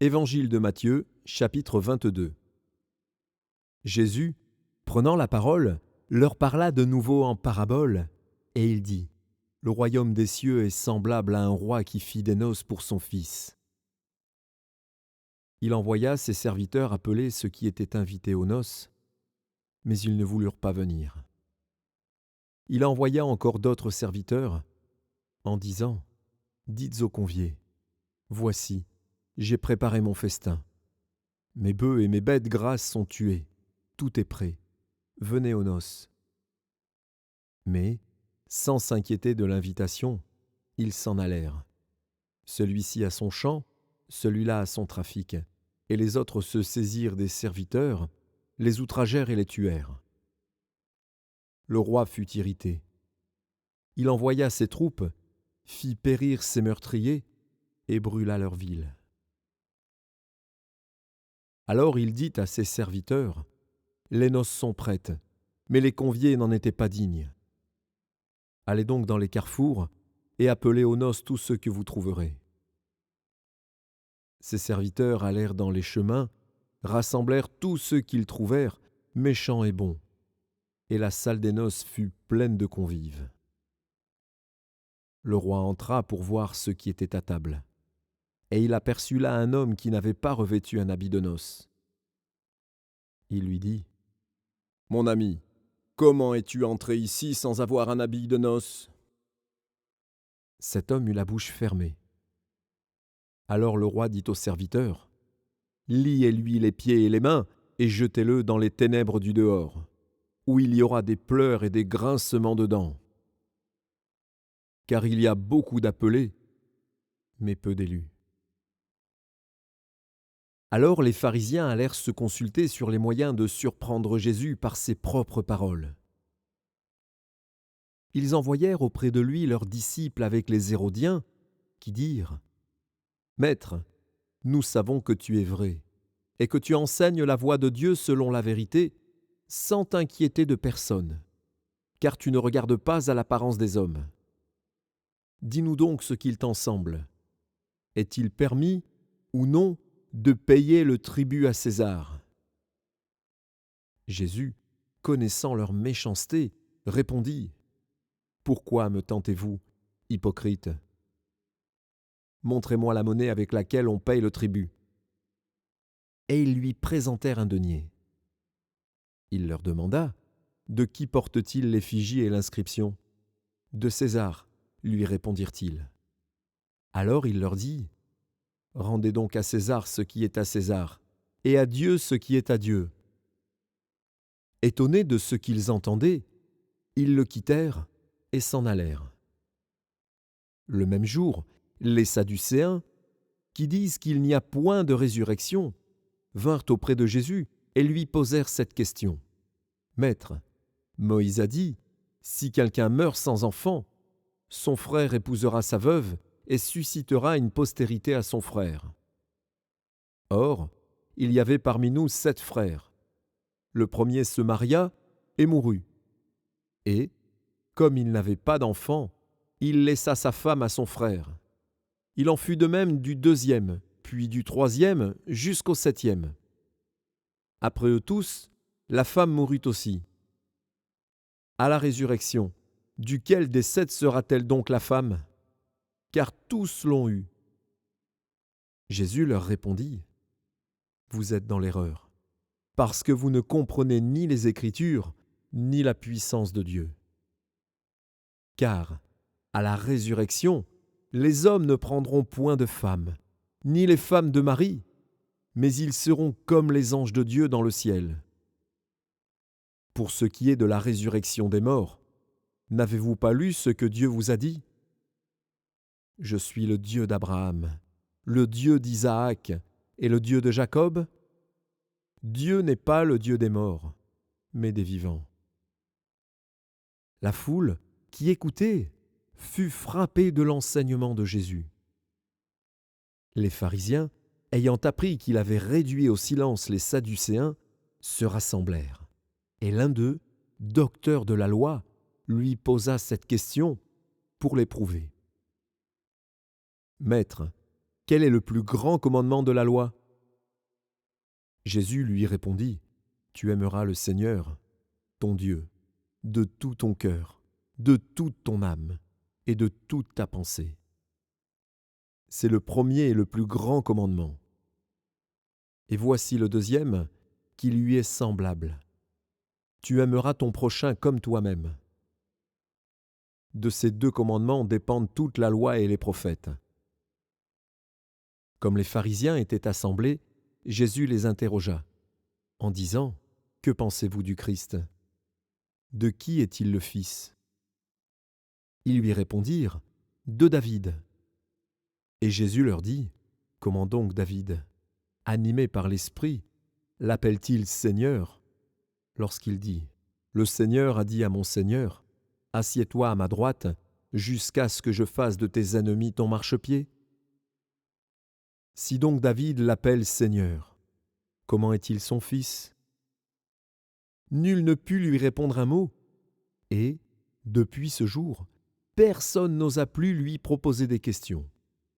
Évangile de Matthieu, chapitre 22. Jésus, prenant la parole, leur parla de nouveau en parabole, et il dit : Le royaume des cieux est semblable à un roi qui fit des noces pour son fils. Il envoya ses serviteurs appeler ceux qui étaient invités aux noces, mais ils ne voulurent pas venir. Il envoya encore d'autres serviteurs, en disant : Dites aux conviés : Voici, j'ai préparé mon festin. Mes bœufs et mes bêtes grasses sont tués, tout est prêt. Venez aux noces. Mais, sans s'inquiéter de l'invitation, ils s'en allèrent. Celui-ci à son champ, celui-là à son trafic, et les autres se saisirent des serviteurs, les outragèrent et les tuèrent. Le roi fut irrité. Il envoya ses troupes, fit périr ses meurtriers et brûla leur ville. Alors il dit à ses serviteurs : Les noces sont prêtes, mais les conviés n'en étaient pas dignes. Allez donc dans les carrefours et appelez aux noces tous ceux que vous trouverez. Ses serviteurs allèrent dans les chemins, rassemblèrent tous ceux qu'ils trouvèrent, méchants et bons, et la salle des noces fut pleine de convives. Le roi entra pour voir ceux qui étaient à table, et il aperçut là un homme qui n'avait pas revêtu un habit de noces. Il lui dit : Mon ami, comment es-tu entré ici sans avoir un habit de noces ? Cet homme eut la bouche fermée. Alors le roi dit aux serviteurs : Liez-lui les pieds et les mains et jetez-le dans les ténèbres du dehors, où il y aura des pleurs et des grincements de dents. Car il y a beaucoup d'appelés, mais peu d'élus. Alors les pharisiens allèrent se consulter sur les moyens de surprendre Jésus par ses propres paroles. Ils envoyèrent auprès de lui leurs disciples avec les Hérodiens, qui dirent : Maître, nous savons que tu es vrai, et que tu enseignes la voie de Dieu selon la vérité, sans t'inquiéter de personne, car tu ne regardes pas à l'apparence des hommes. Dis-nous donc ce qu'il t'en semble. Est-il permis, ou non, de payer le tribut à César ? Jésus, connaissant leur méchanceté, répondit : Pourquoi me tentez-vous, hypocrites ? Montrez-moi la monnaie avec laquelle on paye le tribut. Et ils lui présentèrent un denier. Il leur demanda : De qui porte-t-il l'effigie et l'inscription ? De César, lui répondirent-ils. Alors il leur dit : Rendez donc à César ce qui est à César, et à Dieu ce qui est à Dieu. Étonnés de ce qu'ils entendaient, ils le quittèrent et s'en allèrent. Le même jour, les Sadducéens, qui disent qu'il n'y a point de résurrection, vinrent auprès de Jésus et lui posèrent cette question : Maître, Moïse a dit : Si quelqu'un meurt sans enfant, son frère épousera sa veuve et suscitera une postérité à son frère. Or, il y avait parmi nous 7 frères. Le premier se maria et mourut. Et, comme il n'avait pas d'enfant, il laissa sa femme à son frère. Il en fut de même du 2e, puis du 3e, jusqu'au 7e. Après eux tous, la femme mourut aussi. À la résurrection, duquel des 7 sera-t-elle donc la femme ? Car tous l'ont eue. Jésus leur répondit : Vous êtes dans l'erreur, parce que vous ne comprenez ni les Écritures, ni la puissance de Dieu. Car, à la résurrection, les hommes ne prendront point de femmes, ni les femmes de mari, mais ils seront comme les anges de Dieu dans le ciel. Pour ce qui est de la résurrection des morts, n'avez-vous pas lu ce que Dieu vous a dit ? Je suis le Dieu d'Abraham, le Dieu d'Isaac et le Dieu de Jacob. Dieu n'est pas le Dieu des morts, mais des vivants. La foule, qui écoutait, fut frappée de l'enseignement de Jésus. Les pharisiens, ayant appris qu'il avait réduit au silence les Sadducéens, se rassemblèrent. Et l'un d'eux, docteur de la loi, lui posa cette question pour l'éprouver. « Maître, quel est le plus grand commandement de la loi ?» Jésus lui répondit, « Tu aimeras le Seigneur, ton Dieu, de tout ton cœur, de toute ton âme et de toute ta pensée. » C'est le premier et le plus grand commandement. Et voici le deuxième, qui lui est semblable. Tu aimeras ton prochain comme toi-même. De ces deux commandements dépendent toute la loi et les prophètes. Comme les pharisiens étaient assemblés, Jésus les interrogea, en disant, « Que pensez-vous du Christ ? De qui est-il le fils ?» Ils lui répondirent, « De David. » Et Jésus leur dit, « Comment donc David, animé par l'Esprit, l'appelle-t-il Seigneur, lorsqu'il dit, « Le Seigneur a dit à mon Seigneur, assieds-toi à ma droite, jusqu'à ce que je fasse de tes ennemis ton marchepied » ? Si donc David l'appelle Seigneur, comment est-il son fils ? Nul ne put lui répondre un mot, et, depuis ce jour, personne n'osa plus lui proposer des questions.